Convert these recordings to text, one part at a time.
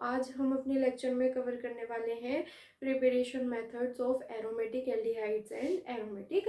आज हम अपने लेक्चर में कवर करने वाले हैं preparation methods of aromatic aldehydes and aromatic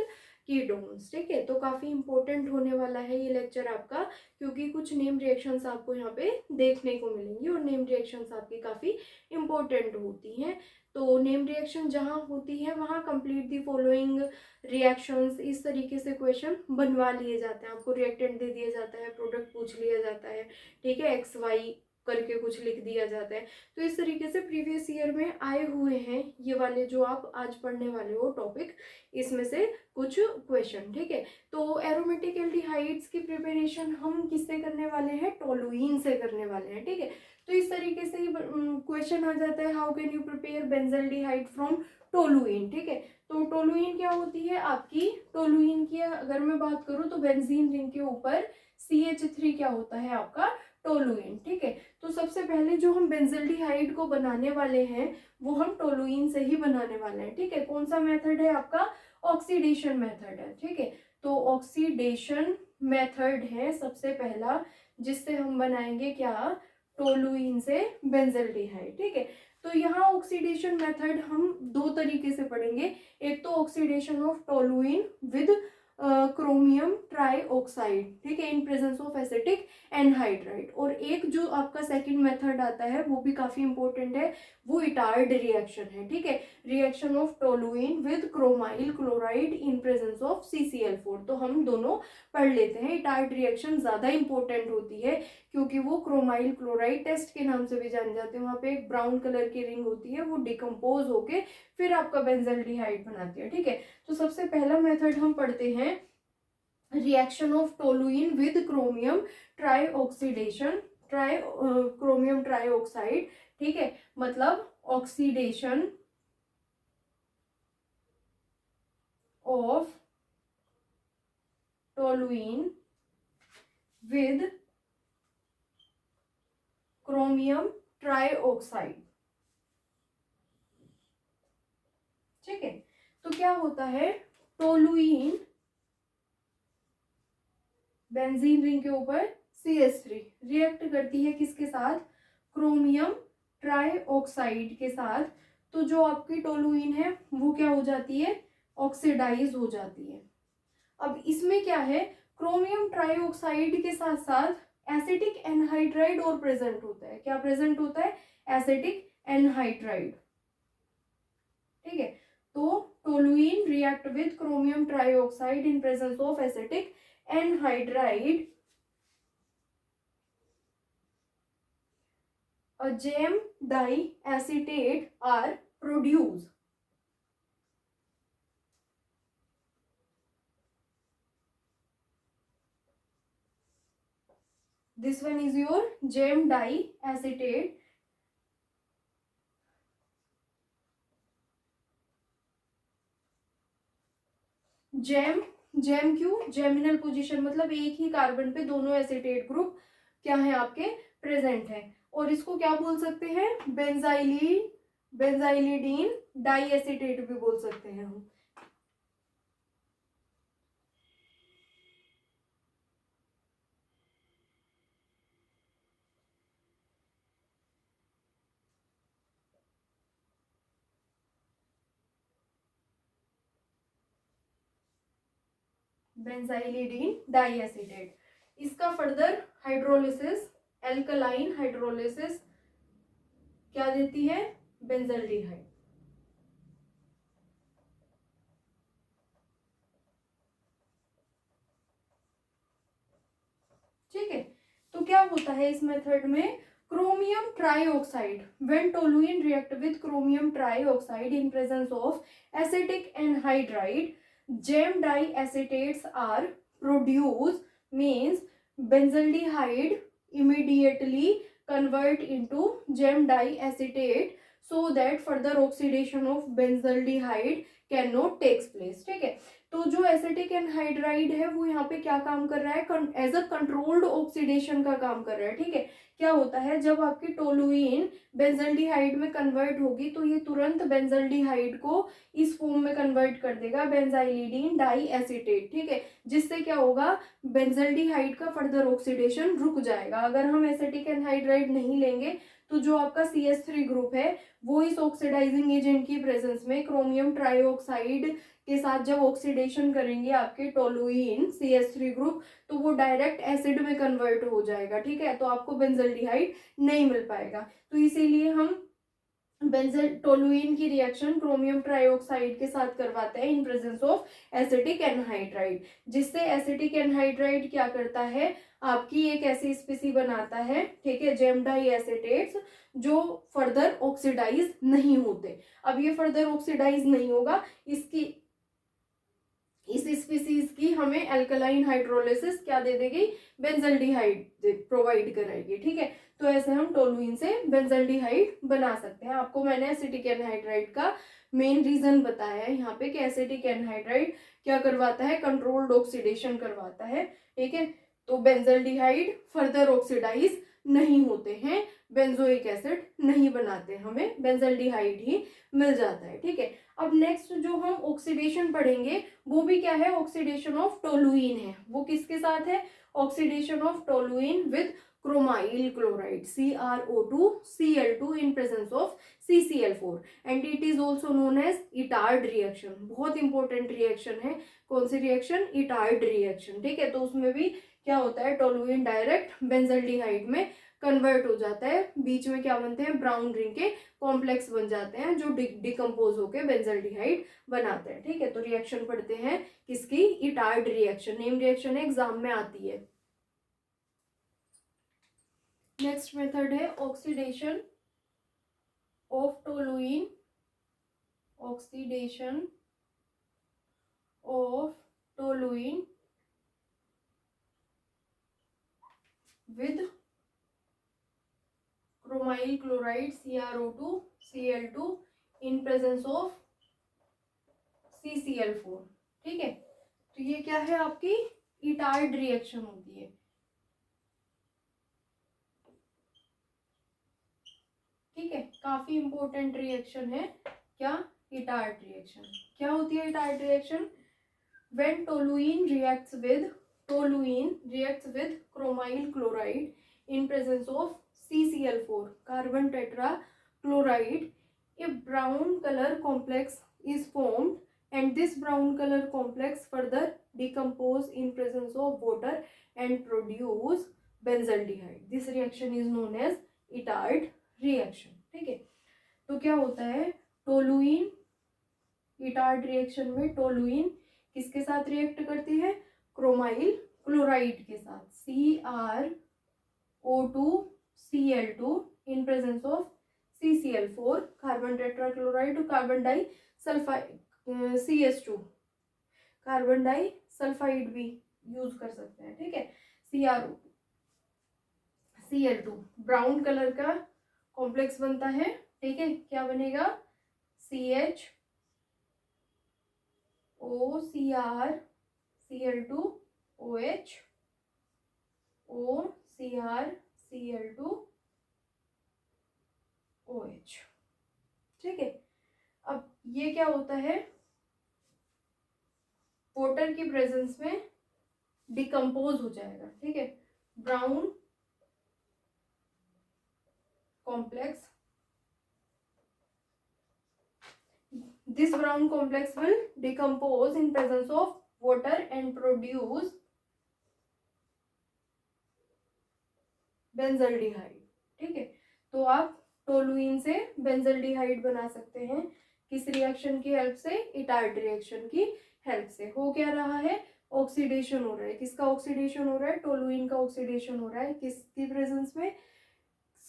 ketones. ठीक है, तो काफ़ी इंपॉर्टेंट होने वाला है ये लेक्चर आपका, क्योंकि कुछ नेम रिएक्शंस आपको यहाँ पे देखने को मिलेंगी और नेम रिएक्शंस आपकी काफ़ी इंपॉर्टेंट होती हैं। तो नेम रिएक्शन जहाँ होती है वहाँ कंप्लीट दी फॉलोइंग रिएक्शंस, इस तरीके से क्वेश्चन बनवा लिए जाते हैं। आपको रिएक्टेंट दे दिया जाता है, प्रोडक्ट पूछ लिया जाता है, ठीक है, एक्स वाई करके कुछ लिख दिया जाता है। तो इस तरीके से प्रीवियस ईयर में आए हुए हैं ये वाले जो आप आज पढ़ने वाले हो टॉपिक, इसमें से कुछ क्वेश्चन। ठीक है, तो एरोमेटिक एल्डिहाइड्स की प्रिपरेशन हम किससे करने वाले हैं? टोलुइन से करने वाले हैं। ठीक है, तो इस तरीके से ही क्वेश्चन आ जाता है, how can you prepare benzaldehyde from toluene. ठीक है, तो टोलुइन क्या होती है आपकी? टोलुइन की अगर मैं बात करूं तो बेंजीन रिंग के ऊपर CH3 क्या होता है आपका? टोलुइन। ठीक है, तो सबसे पहले जो हम बेंजल्डिहाइड को बनाने वाले हैं वो हम टोलुइन से ही बनाने वाले हैं। ठीक है, कौन सा मेथड है आपका? ऑक्सीडेशन मेथड है। ठीक है, तो ऑक्सीडेशन मेथड है सबसे पहला, जिससे हम बनाएंगे क्या? टोलुइन से बेंजल्डिहाइड। ठीक है, तो यहाँ ऑक्सीडेशन मेथड हम दो तरीके से पढ़ेंगे। एक तो oxidation of toluene with chromium trioxide, ठीक है, in presence of acetic anhydride. और एक जो आपका सेकंड मेथड आता है वो भी काफी इंपॉर्टेंट है, वो इटार्ड रिएक्शन है। ठीक है, reaction of toluene with chromyl chloride in presence of CCl4। तो हम दोनों पढ़ लेते हैं। इटार्ड रिएक्शन ज्यादा इंपॉर्टेंट होती है क्योंकि वो क्रोमाइल क्लोराइड टेस्ट के नाम से भी जाने जाते हैं। वहाँ पे एक ब्राउन कलर की रिंग होती है, वो डिकम्पोज होके फिर आपका बेंजल्डिहाइड बनाती है। ठीक है, तो सबसे पहला मेथड हम पढ़ते हैं, reaction of toluene with chromium trioxidation, chromium trioxide. ठीक है, मतलब oxidation of toluene with chromium trioxide. ठीक है, तो क्या होता है? टोलुइन बेंजीन रिंग के ऊपर CH3 रिएक्ट करती है किसके साथ? क्रोमियम ट्राईऑक्साइड के साथ। तो जो आपकी टोलुइन है वो क्या हो जाती है? ऑक्सीडाइज हो जाती है। अब इसमें क्या है, क्रोमियम ट्राईऑक्साइड के साथ साथ एसिटिक एनहाइड्राइड और प्रेजेंट होता है। क्या प्रेजेंट होता है? Acetic anhydride. ठीक है, तो toluene react with chromium trioxide in presence of acetic anhydride, a gem diacetate are produced. This one is your gem diacetate. Gem, gem क्यों? जेमिनल पोजीशन, मतलब एक ही कार्बन पे दोनों एसिटेट ग्रुप क्या है आपके? प्रेजेंट है। और इसको क्या बोल सकते हैं? बेंजाइलिन, बेंजाइलिडीन डाइएसिटेट भी बोल सकते हैं हम। बेंजाइलिडीन डाइएसिटेट। इसका फर्दर हाइड्रोलिसिस, एल्कलाइन हाइड्रोलिसिस क्या देती है? बेंजल्डिहाइड। ठीक है, तो क्या होता है इस मेथड में? Chromium trioxide, when toluene react with chromium trioxide in presence of acetic anhydride, gem diacetates are produce, means benzaldehyde immediately convert into gem diacetate so that further oxidation of benzaldehyde cannot takes place. ठीक है, तो जो acetic anhydride है वो यहाँ पे क्या काम कर रहा है, एज अ कंट्रोल्ड ऑक्सीडेशन का काम कर रहा है, ठीक है। क्या होता है, जब आपकी टोलुइन बेंजल्डिहाइड में कन्वर्ट होगी तो ये तुरंत बेंजल्डिहाइड को इस फॉर्म में कन्वर्ट कर देगा, बेंजाइलिडीन डाई एसीटेट, ठीक है। जिससे क्या होगा, बेंजल्डिहाइड का फर्दर ऑक्सीडेशन रुक जाएगा। अगर हम एसिटिक एनहाइड्राइड नहीं लेंगे तो जो आपका CH3 ग्रुप है वो इस ऑक्सीडाइजिंग एजेंट की प्रेजेंस में क्रोमियम ट्राइऑक्साइड के साथ जब ऑक्सीडेशन करेंगे आपके टोलुइन CH3 ग्रुप, तो वो डायरेक्ट एसिड में कन्वर्ट हो जाएगा, ठीक है। तो आपको बेंजल्डिहाइड नहीं मिल पाएगा। तो इसीलिए हम बेंजल टोलुइन की रिएक्शन क्रोमियम ट्राइऑक्साइड के साथ करवाते हैं इन प्रेजेंस ऑफ एसिटिक एनहाइड्राइड, जिससे एसिटिक एनहाइड्राइड क्या करता है, आपकी एक ऐसी स्पीसी बनाता है, ठीक है, जेम डाई एसीटेट्स, जो फर्दर ऑक्सीडाइज नहीं होते। अब ये फर्दर ऑक्सीडाइज नहीं होगा, इसकी इस स्पीसीज की हमें अल्कलाइन हाइड्रोलिसिस क्या दे देगी, बेंजल्डिहाइड प्रोवाइड कराएगी, ठीक है। तो ऐसे हम टोलुइन से बेंजल्डिहाइड बना सकते हैं। आपको मैंने एसिटिक एनहाइड्राइड का मेन रीजन बताया है यहाँ पे कि एसिटिक एनहाइड्राइड क्या करवाता है, कंट्रोल्ड ऑक्सीडेशन करवाता है, ठीक है। तो बेंजल्डिहाइड फर्दर ऑक्सीडाइज नहीं होते हैं, बेंजोइक एसिड नहीं बनाते, हमें बेंजल्डिहाइड ही मिल जाता है, ठीक है। अब नेक्स्ट जो हम ऑक्सीडेशन पढ़ेंगे वो भी क्या है, ऑक्सीडेशन ऑफ टोलुइन है। वो किसके साथ है, oxidation of toluene with chromyl chloride CrO2 Cl2 in presence of CCl4 and it is also known as Etard reaction. बहुत इंपॉर्टेंट रिएक्शन है, कौन सी रिएक्शन, इटार्ड रिएक्शन, ठीक है। तो उसमें भी क्या होता है, टोलुइन डायरेक्ट बेंजल्डिहाइड में कन्वर्ट हो जाता है, बीच में क्या बनते हैं, ब्राउन रिंग के कॉम्प्लेक्स बन जाते हैं जो डिकम्पोज होकर बेंजल्डिहाइड बनाते हैं, ठीक है। तो रिएक्शन पढ़ते हैं किसकी, इटार्ड रिएक्शन, नेम रिएक्शन है, एग्जाम में आती है। नेक्स्ट मेथड है oxidation of toluene, oxidation of toluene with chromyl chloride CrO2 Cl2 in presence of CCl4, ठीक है। तो ये क्या है, आपकी इटार्ड रिएक्शन होती है, ठीक है। काफी इंपॉर्टेंट रिएक्शन है क्या, इटार्ड रिएक्शन। क्या होती है Etard reaction, when toluene reacts with chromyl chloride in presence of CCl4 carbon tetra chloride, a brown color complex is formed and this brown color complex further decompose in presence of water and produce benzaldehyde. This reaction is known as Etard reaction, ठीक है। तो क्या होता है, toluene, Etard reaction में toluene किसके साथ react करती है, क्रोमाइल क्लोराइड के साथ CrO2 Cl2 in presence of CCl4 carbon tetrachloride, carbon disulphide CH2, carbon disulphide भी यूज कर सकते हैं, ठीक है। CrO2 Cl2 ब्राउन कलर का कॉम्प्लेक्स बनता है, ठीक है। क्या बनेगा, CHOCr Cl2 OH OCr Cl2 OH, ठीक है। अब ये क्या होता है, वाटर की प्रेजेंस में डिकम्पोज हो जाएगा, ठीक है। Brown complex, this brown complex will decompose in presence of water and produce benzaldehyde, ठीक है। तो आप टोलुइन से बेंजल्डिहाइड बना सकते हैं, किस रिएक्शन की हेल्प से, इटार्ड रिएक्शन की हेल्प से। हो क्या रहा है, ऑक्सीडेशन हो रहा है, किसका ऑक्सीडेशन हो रहा है, टोलुइन का ऑक्सीडेशन हो रहा है, किसकी प्रेजेंस में,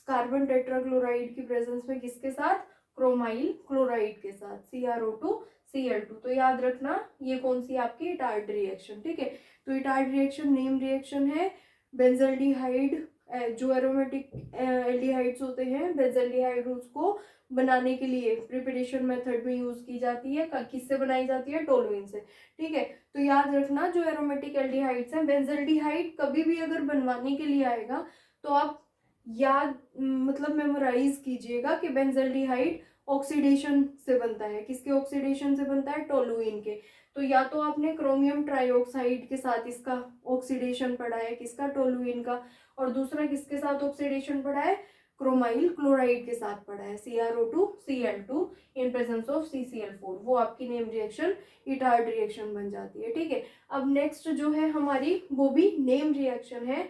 कार्बन टेट्राक्लोराइड की प्रेजेंस में, किसके साथ, क्रोमाइल क्लोराइड के साथ CrO2 Cl2। तो याद रखना ये कौन सी आपकी इटार्ड रिएक्शन, ठीक है। तो इटार्ड रिएक्शन नेम रिएक्शन है, बेंजल्डिहाइड जो एरोमेटिक एल्डिहाइड्स होते हैं, बेंजल्डिहाइड उसको बनाने के लिए प्रिपरेशन मेथड में यूज की जाती है। किससे बनाई जाती है? टोलुइन से। ठीक है, तो याद रखना जो एरोमेटिक एल्डिहाइड्स हैं, बेंजल्डिहाइड कभी भी अगर बनवाने के लिए आएगा तो आप याद मतलब मेमोराइज कीजिएगा कि बेंजल्डिहाइड ऑक्सीडेशन से बनता है। किसके ऑक्सीडेशन से बनता है? टोलुइन के। तो या तो आपने क्रोमियम ट्राइऑक्साइड के साथ इसका ऑक्सीडेशन पढ़ा है, किसका? टोलुइन का। और दूसरा किसके साथ ऑक्सीडेशन पढ़ा है? क्रोमाइल क्लोराइड के साथ पढ़ा है, CrO2Cl2 in presence of CCl4। वो आपकी नेम रिएक्शन इटार्ड रिएक्शन बन जाती है। ठीक है, अब नेक्स्ट जो है हमारी वो भी नेम रिएक्शन है,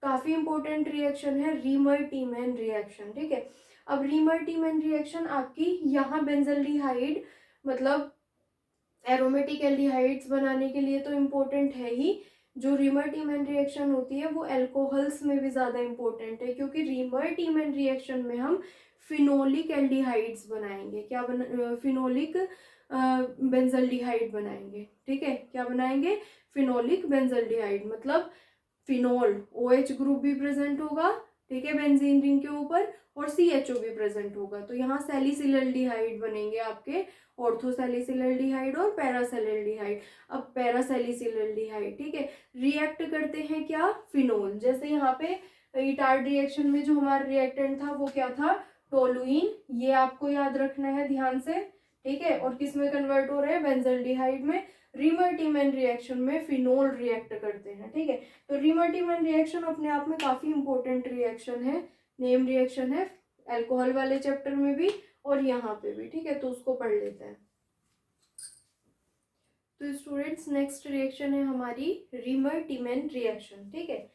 काफी इंपॉर्टेंट रिएक्शन है, रीमर-टीमैन रिएक्शन। ठीक है, अब रीमर-टीमैन रिएक्शन आपकी यहाँ बेंजल्डिहाइड मतलब एरोमेटिक एल्डिहाइड्स बनाने के लिए तो इम्पोर्टेंट है ही, जो रीमर-टीमैन रिएक्शन होती है वो अल्कोहल्स में भी ज़्यादा इम्पोर्टेंट है, क्योंकि रीमर-टीमैन रिएक्शन में हम फिनोलिक एल्डिहाइड्स बनाएंगे। क्या फिनोलिक बेंजल्डिहाइड बनाएंगे। ठीक है, क्या बनाएंगे? फिनोलिक बेंजल्डिहाइड, मतलब फिनोल OH ग्रुप भी प्रेजेंट होगा, ठीक है, बेंजीन रिंग के ऊपर, और CHO भी प्रेजेंट होगा। तो यहाँ सैलिसिलल्डिहाइड बनेंगे आपके, ऑर्थोसैलिसिलल्डिहाइड और पैरासैलिल्डिहाइड। अब पैरासैलिसिलल्डिहाइड, ठीक है, रिएक्ट करते हैं क्या? फिनोल। जैसे यहाँ पे इटार्ड रिएक्शन में जो हमारा रिएक्टेंट था वो क्या था? टोलुइन। ये आपको याद रखना है ध्यान से। ठीक है, और किस में कन्वर्ट हो रहे हैं? बेंजल्डिहाइड में। रीमर-टीमैन रिएक्शन में फिनोल रिएक्ट करते हैं। ठीक है, तो रीमर-टीमैन रिएक्शन अपने आप में काफी इंपॉर्टेंट रिएक्शन है, नेम रिएक्शन है, अल्कोहल वाले चैप्टर में भी और यहाँ पे भी। ठीक है, तो उसको पढ़ लेते हैं। तो स्टूडेंट्स नेक्स्ट रिएक्शन है हमारी रीमर-टीमैन रिएक्शन। ठीक है,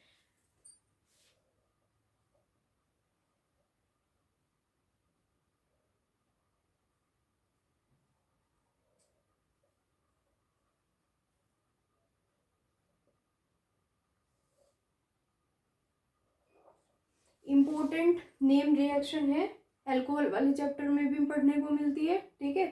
इम्पोर्टेंट नेम रिएक्शन है, अल्कोहल वाले चैप्टर में भी पढ़ने को मिलती है। ठीक है,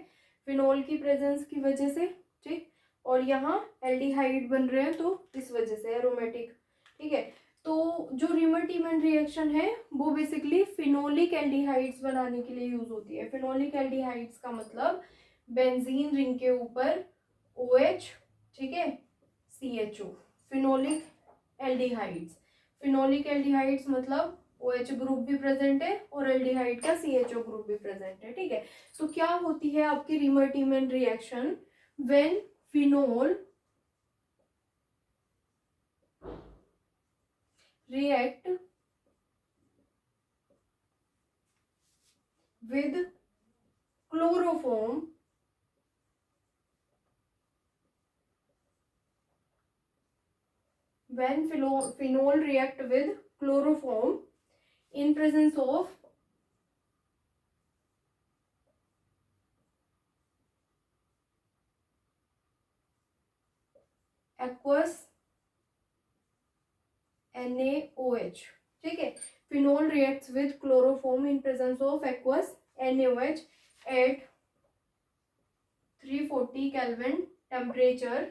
फिनोल की प्रेजेंस की वजह से। ठीक, और यहाँ एल्डिहाइड बन रहे हैं तो इस वजह से एरोमेटिक। ठीक है, तो जो रीमर-टीमैन रिएक्शन है वो बेसिकली फिनोलिक एल्डिहाइड्स बनाने के लिए यूज होती है। फिनोलिक एल्डिहाइड्स का मतलब बेंजीन रिंग के ऊपर OH, ठीक है, CHO, phenolic aldehydes. Phenolic aldehydes मतलब OH ग्रुप भी प्रेजेंट है और एल्डिहाइड का CHO ग्रुप भी प्रेजेंट है। ठीक है, तो क्या होती है आपकी Reimer Tiemann reaction? When phenol react with chloroform when phenol react with chloroform in presence of aqueous NaOH। ठीक है, phenol reacts with chloroform in presence of aqueous NaOH at 340 Kelvin temperature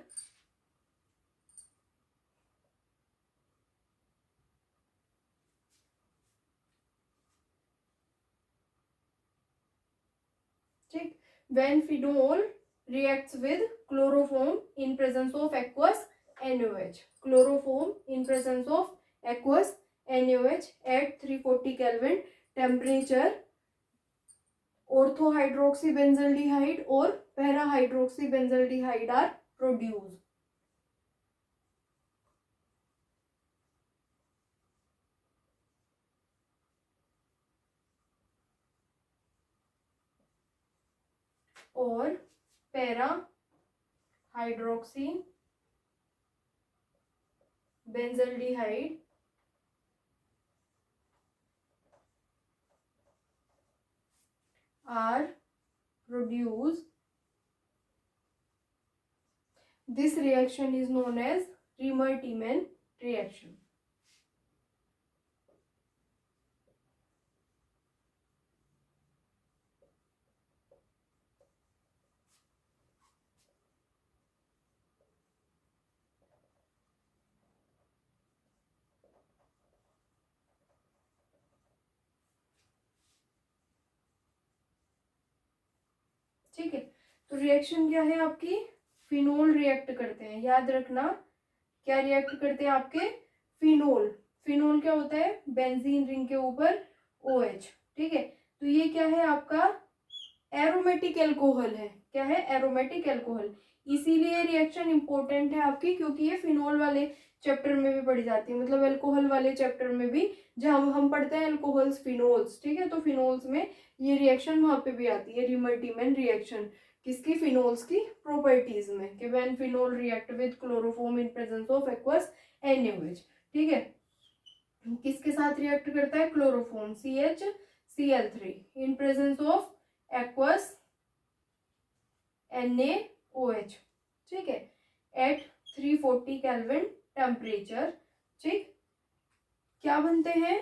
ठीक, when phenol reacts with chloroform in presence of aqueous NaOH, chloroform in presence of aqueous NaOH at 340 Kelvin temperature, ऑर्थोहाइड्रोक्सीबेंजल्डिहाइड और पैराहाइड्रोक्सीबेंजल्डिहाइड are produce. और para hydroxy benzaldehyde are produced. This reaction is known as Rimmer-Tiemann reaction. ठीक है। तो reaction क्या है आपकी, phenol react करते हैं, याद रखना क्या रिएक्ट करते हैं आपके, फिनोल। फिनोल क्या होता है, बेंजीन रिंग के ऊपर OH, ठीक है। तो ये क्या है आपका, एरोमेटिक एल्कोहल है, क्या है, एरोमेटिक एल्कोहल। इसीलिए रिएक्शन इंपॉर्टेंट है आपकी, क्योंकि ये फिनोल वाले चैप्टर में भी पढ़ी जाती है, मतलब अल्कोहल वाले चैप्टर में भी, जहाँ हम पढ़ते हैं अल्कोहल्स फिनोल्स, ठीक है। तो फिनोल्स में ये रिएक्शन वहां पे भी आती है, रिमल्टीमेन रिएक्शन, किसकी, फिनोल्स की प्रॉपर्टीज में, कि when phenol react with chloroform in presence of aqueous NaOH, ठीक है। किसके साथ रिएक्ट करता है, chloroform CHCl3 in presence of aqueous NaOH, ठीक है, एट 340 केल्विन टेम्परेचर, ठीक। क्या बनते हैं,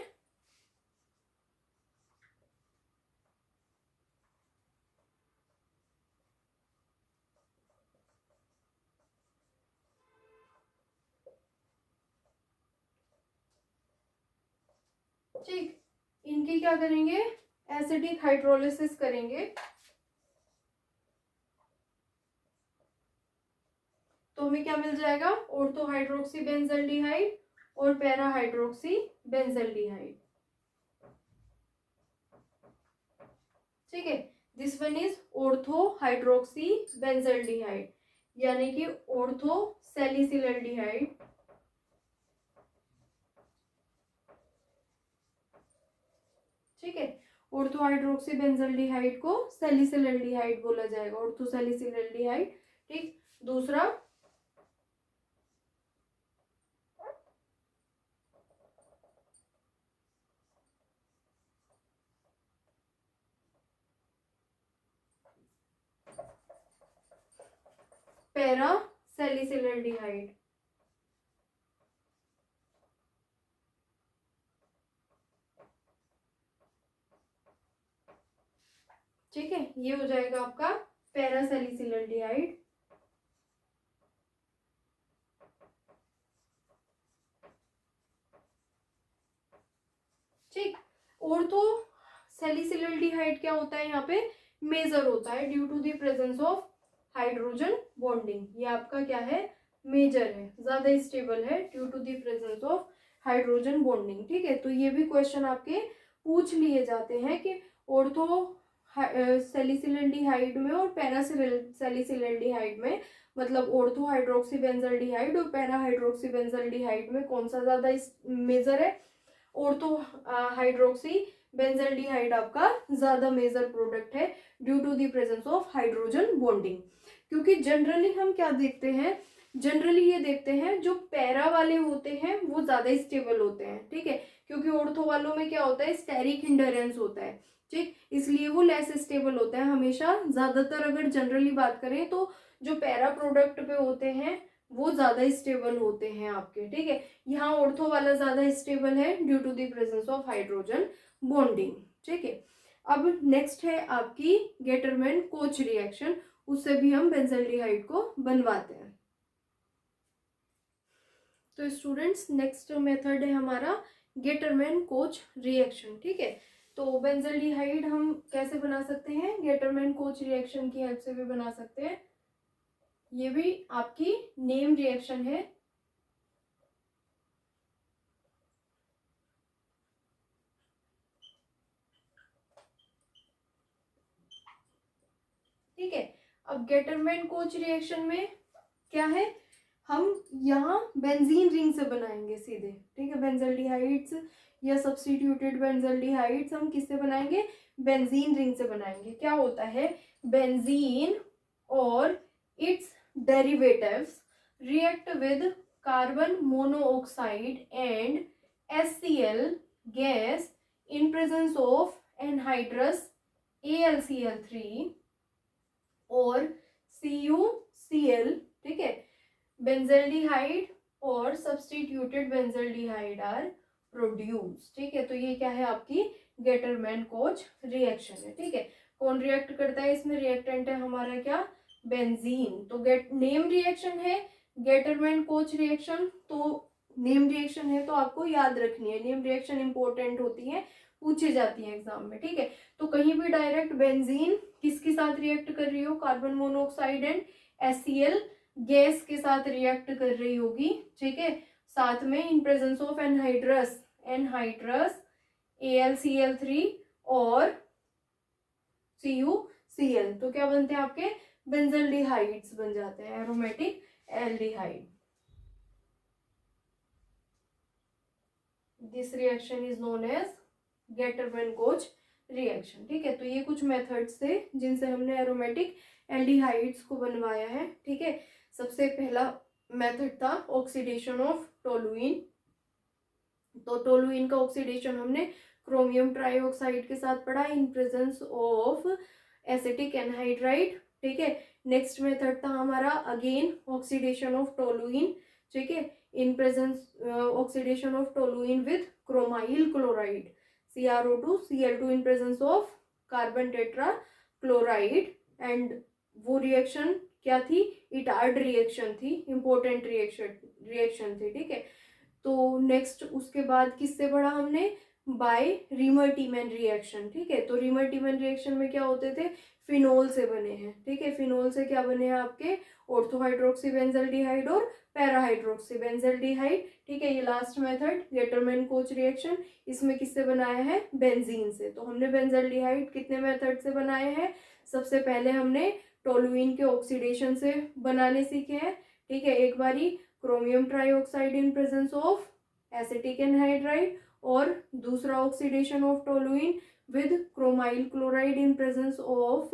ठीक, इनकी क्या करेंगे, एसिडिक हाइड्रोलिसिस करेंगे, तो हमें क्या मिल जाएगा, ऑर्थो हाइड्रोक्सी बेंजल्डिहाइड और पैरा हाइड्रोक्सी बेंजल्डिहाइड, ठीक है। This one is ortho hydroxy benzaldehyde, यानी कि ऑर्थो सैलिसिलल्डिहाइड, ठीक है। ऑर्थो हाइड्रोक्सी बेंजल्डिहाइड को सैलिसिलल्डिहाइड बोला जाएगा, ऑर्थो सैलिसिलल्डिहाइड, ठीक। दूसरा पैरा सैलिसिलल्डिहाइड, ठीक है। ये हो जाएगा आपका पैरा सैलिसिलल्डिहाइड, ठीक। ऑर्थो सैलिसिलल्डिहाइड क्या होता है यहाँ पे, मेजर होता है due to the presence of hydrogen bonding, ये आपका क्या है, मेजर है, ज्यादा स्टेबल है due to the presence of hydrogen bonding, ठीक है। तो ये भी क्वेश्चन आपके पूछ लिए जाते हैं कि ऑर्थो सैलिसिलल्डिहाइड में और पैरा सैलिसिलल्डिहाइड में, मतलब ऑर्थो हाइड्रोक्सी बेंजल्डिहाइड और पैरा हाइड्रोक्सी बेंजल्डिहाइड में कौन सा ज्यादा मेजर है, ऑर्थो हाइड्रोक्सी बेंजल्डिहाइड आपका ज्यादा मेजर प्रोडक्ट है due to the presence of hydrogen bonding. क्योंकि जनरली हम क्या देखते हैं, जनरली ये देखते हैं जो पैरा वाले होते हैं वो ज्यादा स्टेबल होते हैं, ठीक है। क्योंकि ऑर्थो वालों में क्या होता है, स्टेरिक हिंडरेंस होता है, ठीक, इसलिए वो लेस स्टेबल होता है हमेशा। ज्यादातर अगर जनरली बात करें तो जो पैरा प्रोडक्ट पे होते हैं वो ज्यादा स्टेबल होते हैं आपके, ठीक है। यहाँ ऑर्थो वाला ज्यादा स्टेबल है due to the presence of hydrogen bonding, ठीक है। अब नेक्स्ट है आपकी गेटरमैन कोच रिएक्शन, उससे भी हम बेंजल्डिहाइड को बनवाते हैं। तो स्टूडेंट्स नेक्स्ट मेथड है हमारा गेटरमैन कोच रिएक्शन, ठीक है। तो बेंजल्डिहाइड हम कैसे बना सकते हैं, गेटरमैन कोच रिएक्शन की हेल्प से भी बना सकते हैं, ये भी आपकी नेम रिएक्शन है, ठीक है। अब गेटरमैन कोच रिएक्शन में क्या है, हम यहाँ बेंजीन रिंग से बनाएंगे सीधे, ठीक है। बेंजल्डिहाइड्स या सब्स्टिट्यूटेड बेंजल्डिहाइड्स हम किससे बनाएंगे, बेंजीन रिंग से बनाएंगे। क्या होता है, बेंजीन और it's derivatives react with carbon monoxide and HCl gas in presence of anhydrous AlCl3 और CuCl, ठीक है। बेंजल्डिहाइड और सब्स्टिट्यूटेड बेंजल्डिहाइड आर प्रोड्यूस, ठीक है। तो ये क्या है, आपकी गेटरमैन कोच रिएक्शन है, ठीक है। कौन रिएक्ट करता है इसमें, रिएक्टेंट है हमारा क्या, बेंजीन। तो नेम रिएक्शन है गेटरमैन कोच रिएक्शन, तो नेम रिएक्शन है तो आपको याद रखनी है, नेम रिएक्शन इंपॉर्टेंट होती है पूछी जाती है एग्जाम में, ठीक है। तो कहीं भी डायरेक्ट बेंजीन किसके साथ रिएक्ट कर रही हो, carbon monoxide and HCl gas के साथ रिएक्ट कर रही होगी, ठीक है। साथ में इन प्रेजेंस ऑफ एनहाइड्रस AlCl3 और CuCl, तो क्या बनते हैं आपके बेंजल्डिहाइड्स बन जाते हैं, aromatic aldehyde. This reaction is known as Gattermann Koch reaction, ठीक है। तो ये कुछ मेथड्स थे जिनसे हमने एरोमेटिक एल्डिहाइड्स को बनवाया है, ठीक है। सबसे पहला मेथड था ऑक्सीडेशन ऑफ टोलुइन। तो टोलुइन का ऑक्सीडेशन हमने क्रोमियम ट्राइऑक्साइड के साथ पढ़ा इन प्रेजेंस ऑफ एसिटिक एनहाइड्राइड, ठीक है। नेक्स्ट मेथड था हमारा अगेन ऑक्सीडेशन ऑफ टोलुइन, ठीक है, in presence oxidation of toluene with chromyl chloride CrO2 Cl2 in presence of carbon tetra chloride. And वो रिएक्शन क्या थी, इटार्ड रिएक्शन थी, इंपॉर्टेंट रिएक्शन थी, ठीक है। तो नेक्स्ट उसके बाद किससे पढ़ा हमने, बाय रिमर-टीमन रिएक्शन, ठीक है। तो रिमर-टीमन रिएक्शन में क्या होते थे, फिनोल से बने हैं, ठीक है। फिनोल से क्या बने हैं आपके ऑर्थोहाइड्रोक्सीबेंजल्डिहाइड और पैराहाइड्रोक्सीबेंजल्डिहाइड, ठीक है। ये लास्ट मेथड गेटरमैन-कोच रिएक्शन, इसमें किससे बनाया है, बेंजीन से। तो हमने बेंजल्डिहाइड कितने मेथड से बनाए हैं, सबसे पहले हमने टोलुइन के ऑक्सीडेशन से बनाने सीखे हैं, ठीक है। एक बारी chromium trioxide in presence of acetic anhydride और दूसरा oxidation of toluene with chromyl chloride in presence of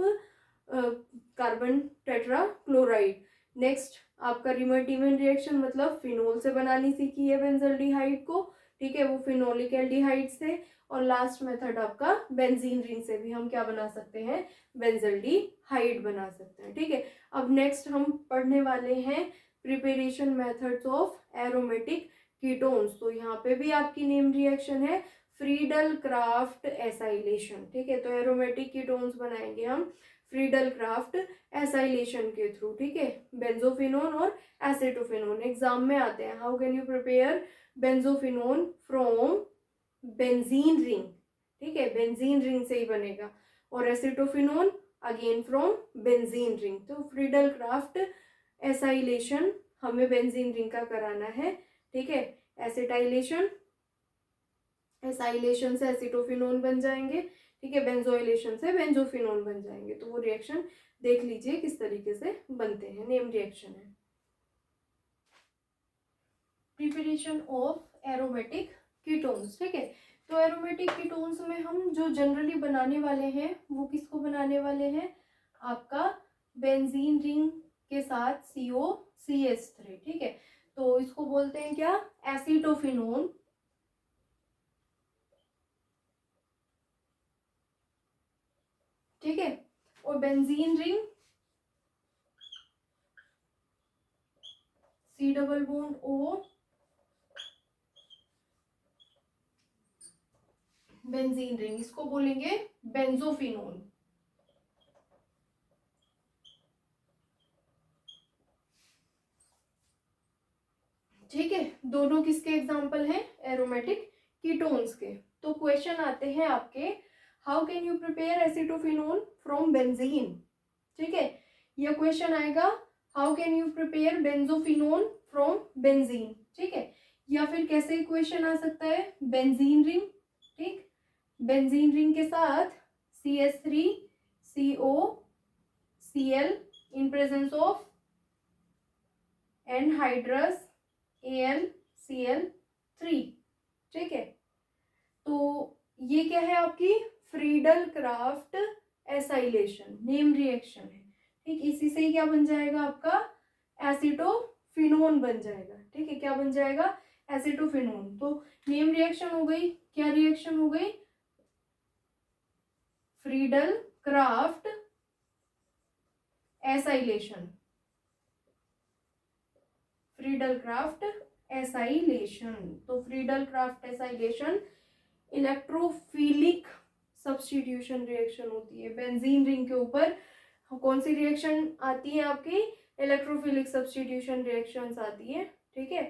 carbon tetra chloride. Next आपका रिमर-टीमन रिएक्शन मतलब फिनोल से बनानी सीखी है बेंजल्डिहाइड को, ठीक है, वो फिनोलिक एल्डिहाइड्स थे। और लास्ट मेथड आपका बेंजीन रिंग से भी हम क्या बना सकते हैं, बेंजल्डिहाइड बना सकते हैं, ठीक है। अब नेक्स्ट हम पढ़ने वाले हैं preparation methods of aromatic ketones. तो यहाँ पे भी आपकी नेम रिएक्शन है फ्रीडल-क्राफ्ट एसाइलेशन, ठीक है। तो एरोमेटिक कीटोन्स बनाएंगे हम फ्रीडल-क्राफ्ट एसाइलेशन के थ्रू, ठीक है। बेंजोफिनोन और एसिटोफिनोन एग्जाम में आते हैं। How can you prepare benzophenone from benzene ring, ठीक है, बेंजीन रिंग से ही बनेगा। और acetophenone again from benzene ring. तो फ्रीडल-क्राफ्ट एसाइलेशन हमें बेंजीन रिंग का कराना है, ठीक है। एसिटाइलेशन, एसाइलेशन से एसिटोफिनोन बन जाएंगे, ठीक है। बेंजोइलेशन से बेंजोफिनोन बन जाएंगे। तो वो रिएक्शन देख लीजिए किस तरीके से बनते हैं, नेम रिएक्शन है। प्रिपरेशन ऑफ एरोमेटिक कीटोन्स, ठीक है। तो एरोमेटिक कीटोन्स में हम जो जनरली बनाने वाले हैं वो किसको बनाने वाले हैं, आपका बेंजीन रिंग के साथ COCH3, ठीक है। तो इसको बोलते हैं क्या, एसिटोफिनोन, ठीक है। और benzene ring C+O benzene ring, इसको बोलेंगे बेंजोफिनोन, ठीक है। दोनों किसके एग्जाम्पल हैं, एरोमेटिक कीटोन्स के। तो क्वेश्चन आते हैं आपके, how can you prepare acetophenone from benzene, ठीक है। यह क्वेश्चन आएगा how can you prepare benzophenone from benzene, ठीक है। या फिर कैसे क्वेश्चन आ सकता है, बेंजीन रिंग, ठीक, बेंजीन रिंग के साथ CH3COCl in presence of anhydrous AlCl3, ठीक है। तो ये क्या है आपकी फ्रीडल-क्राफ्ट एसाइलेशन, नेम रिएक्शन है, ठीक। इसी से ही क्या बन जाएगा आपका एसिटोफिनोन बन जाएगा, ठीक है। क्या बन जाएगा, एसिटोफिनोन। तो नेम रिएक्शन हो गई, क्या रिएक्शन हो गई, फ्रीडल-क्राफ्ट एसाइलेशन, फ्रीडल-क्राफ्ट एसाइलेशन। तो Friedel-Crafts acylation electrophilic substitution reaction होती है। बेंजीन रिंग के ऊपर कौन सी रिएक्शन आती है आपकी, इलेक्ट्रोफिलिक सब्स्टिट्यूशन रिएक्शंस आती है, ठीक है।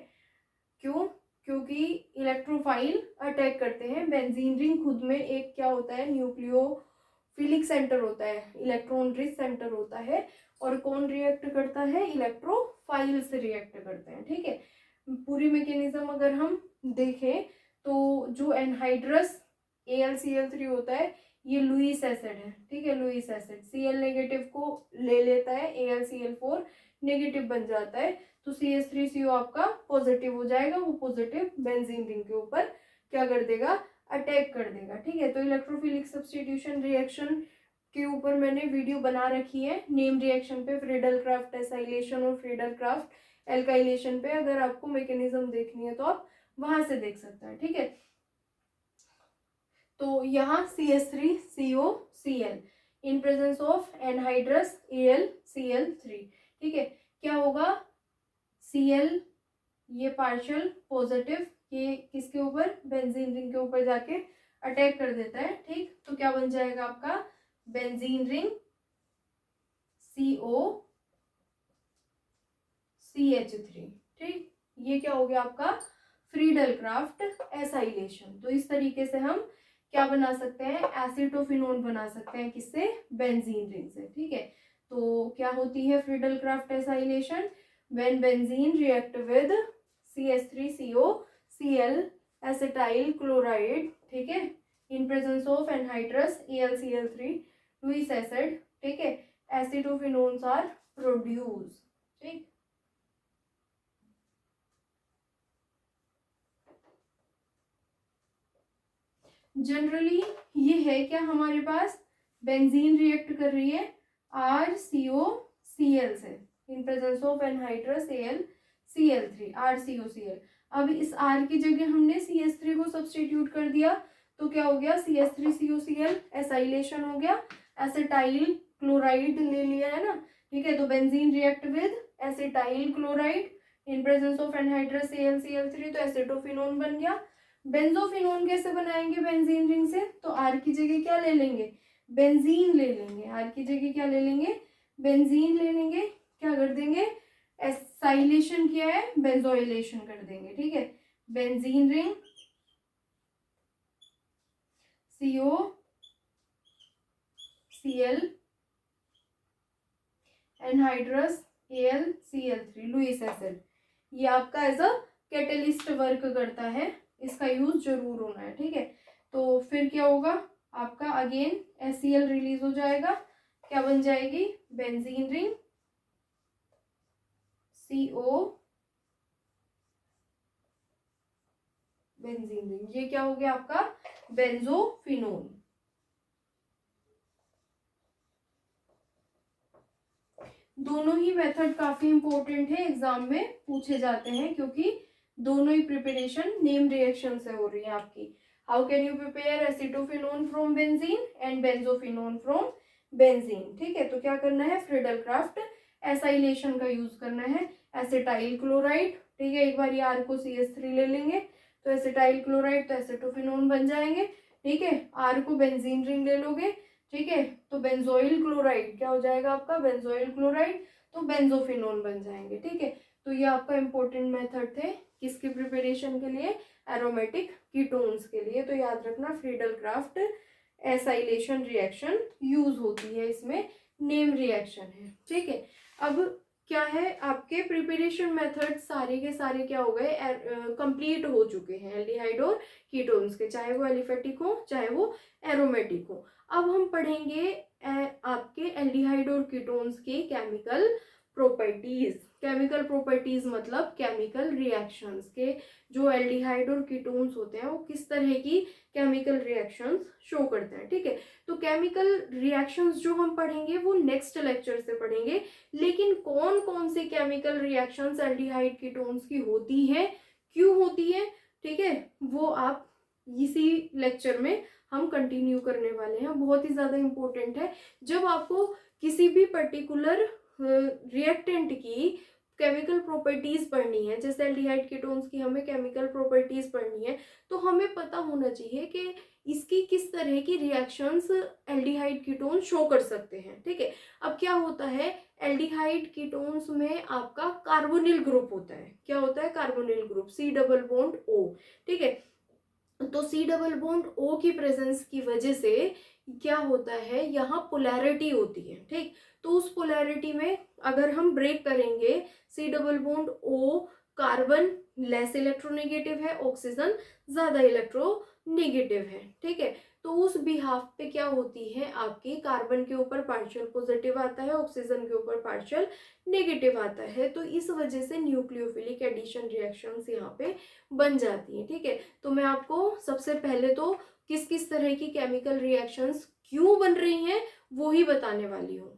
क्यों, क्योंकि इलेक्ट्रोफाइल अटैक करते हैं। बेंजीन रिंग खुद में एक क्या होता है, न्यूक्लियोफिलिक सेंटर होता है, इलेक्ट्रॉन रिच सेंटर होता है। और कौन रिएक्ट करता है, इलेक्ट्रोफाइल से रिएक्ट करते हैं। ठीक है, पूरी मैकेनिज्म अगर हम देखें तो जो एनहाइड्रस AlCl3 होता है ये लुईस एसिड है। ठीक है, लुईस एसिड Cl नेगेटिव को ले लेता है, AlCl4 नेगेटिव बन जाता है, तो CH3CO आपका पॉजिटिव हो जाएगा। वो पॉजिटिव बेंजीन रिंग के ऊपर क्या कर देगा, अटैक कर देगा। ठीक है, तो इलेक्ट्रोफिलिक सब्स्टिट्यूशन रिएक्शन के ऊपर मैंने वीडियो बना रखी है, नेम रिएक्शन पे, फ्रीडल क्राफ्ट एसाइलेशन और फ्रीडल क्राफ्ट एल्काइलेशन पे। अगर आपको मैकेनिज्म देखनी है तो आप वहां से देख सकते हैं। ठीक है, तो यहाँ CH3COCl in presence of anhydrous AlCl3। ठीक है, क्या होगा, Cl ये पार्शियल पॉजिटिव ये किसके ऊपर, बेंजीन रिंग के ऊपर जाके अटैक कर देता है। ठीक, तो क्या बन जाएगा आपका बेंजीन रिंग COCH3। ठीक, ये क्या हो गया आपका फ्रीडल क्राफ्ट एसाइलेशन। तो इस तरीके से हम क्या बना सकते हैं, एसिटोफिनोन बना सकते हैं, किससे, बेंजीन रिंग से। ठीक है, तो क्या होती है Friedel Crafts acylation, when benzene react with CH3COCl acetyl chloride. ठीक है, in presence of anhydrous AlCl3 Lewis acid. ठीक है, एसिटोफिनोन्स आर प्रोड्यूस। ठीक, जनरली ये है क्या हमारे पास, बेंजीन रिएक्ट कर रही है RCOCl से इन presence of anhydrous AlCl3 RCOCl। अब इस R की जगह हमने CH3 को सब्स्टिट्यूट कर दिया, तो क्या हो गया, CH3COCl एसाइलेशन हो गया, एसिटाइल क्लोराइड ले लिया है ना। ठीक है, तो benzene react with acetyl chloride in presence of anhydrous AlCl3, तो एसिटोफिनोन बन गया। बेंजोफिनोन कैसे बनाएंगे बेंजीन रिंग से, तो आर की जगह क्या ले लेंगे, बेंजीन ले लेंगे। आर की जगह क्या ले लेंगे, बेंजीन ले लेंगे। क्या कर देंगे, एसाइलेशन किया है, बेंजोइलेशन कर देंगे। ठीक है, benzene ring COCl anhydrous AlCl3 Lewis acid, ये आपका एज अ कैटलिस्ट वर्क करता है, इसका यूज जरूर होना है। ठीक है, तो फिर क्या होगा आपका, अगेन HCl रिलीज हो जाएगा, क्या बन जाएगी, benzene ring CO benzene ring, ये क्या हो गया आपका बेंजोफिनोन। दोनों ही मेथड काफी इंपॉर्टेंट है, एग्जाम में पूछे जाते हैं, क्योंकि दोनों ही प्रिपरेशन नेम रिएक्शन से हो रही है आपकी। How can you prepare acetophenone from benzene and benzophenone from benzene. ठीक है, तो क्या करना है, फ्रीडल क्राफ्ट एसाइलेशन का यूज करना है, एसिटाइल क्लोराइड। ठीक है, एक बार ये आर को CH3 ले लेंगे, तो एसिटाइल क्लोराइड तो एसिटोफिनोन बन जाएंगे। ठीक है, आर को बेंजीन रिंग ले लोगे, ठीक है, तो बेंजोइल क्लोराइड क्या हो जाएगा आपका, बेंजोइल क्लोराइड, तो बेंजोफिनोन बन जाएंगे। ठीक है, तो ये आपका इंपॉर्टेंट मेथड थे किसके प्रिपरेशन के लिए, एरोमेटिक कीटोन्स के लिए। तो याद रखना Friedel Crafts acylation reaction use होती है, इसमें नेम रिएक्शन है। ठीक है, अब क्या है, आपके प्रिपरेशन मेथड सारे के सारे क्या हो गए, कंप्लीट हो चुके हैं एल्डिहाइड और कीटोन्स के, चाहे वो एलिफेटिक हो चाहे वो एरोमेटिक हो। अब हम पढ़ेंगे आपके एल्डिहाइड और कीटोन्स के केमिकल प्रॉपर्टीज। केमिकल प्रॉपर्टीज मतलब केमिकल रिएक्शंस के, जो एल्डिहाइड और कीटोन्स होते हैं वो किस तरह की केमिकल रिएक्शंस शो करते हैं। ठीक है, तो केमिकल रिएक्शंस जो हम पढ़ेंगे वो नेक्स्ट लेक्चर से पढ़ेंगे, लेकिन कौन कौन से केमिकल रिएक्शंस एल्डिहाइड कीटोन्स की होती है, क्यों होती है, ठीक है, वो आप इसी लेक्चर में हम कंटिन्यू करने वाले हैं। बहुत ही ज्यादा इंपॉर्टेंट है, जब आपको किसी भी पर्टिकुलर रिएक्टेंट की केमिकल प्रॉपर्टीज पढ़नी है, जैसे एल्डिहाइड कीटोन्स की हमें केमिकल प्रॉपर्टीज पढ़नी है, तो हमें पता होना चाहिए कि इसकी किस तरह की रिएक्शंस एल्डिहाइड कीटोन शो कर सकते हैं। ठीक है, अब क्या होता है, एल्डिहाइड कीटोन्स में आपका कार्बोनिल ग्रुप होता है। क्या होता है? Carbonyl group, C double bond O। ठीक है, तो C डबल बॉन्ड O की प्रेजेंस की वजह से क्या होता है, यहाँ पोलैरिटी होती है। ठीक, तो उस पोलैरिटी में अगर हम ब्रेक करेंगे, C double bond O, carbon less electronegative है, ऑक्सीजन ज्यादा इलेक्ट्रोनेगेटिव है। ठीक है, तो उस बिहाफ पे क्या होती है, आपकी कार्बन के ऊपर पार्शियल पॉजिटिव आता है, ऑक्सीजन के ऊपर पार्शियल नेगेटिव आता है, तो इस वजह से न्यूक्लियोफिलिक एडिशन रिएक्शंस यहाँ पे बन जाती है। ठीक है, तो मैं आपको सबसे पहले तो किस किस तरह की केमिकल रिएक्शंस क्यों बन रही हैं वो ही बताने वाली हूँ।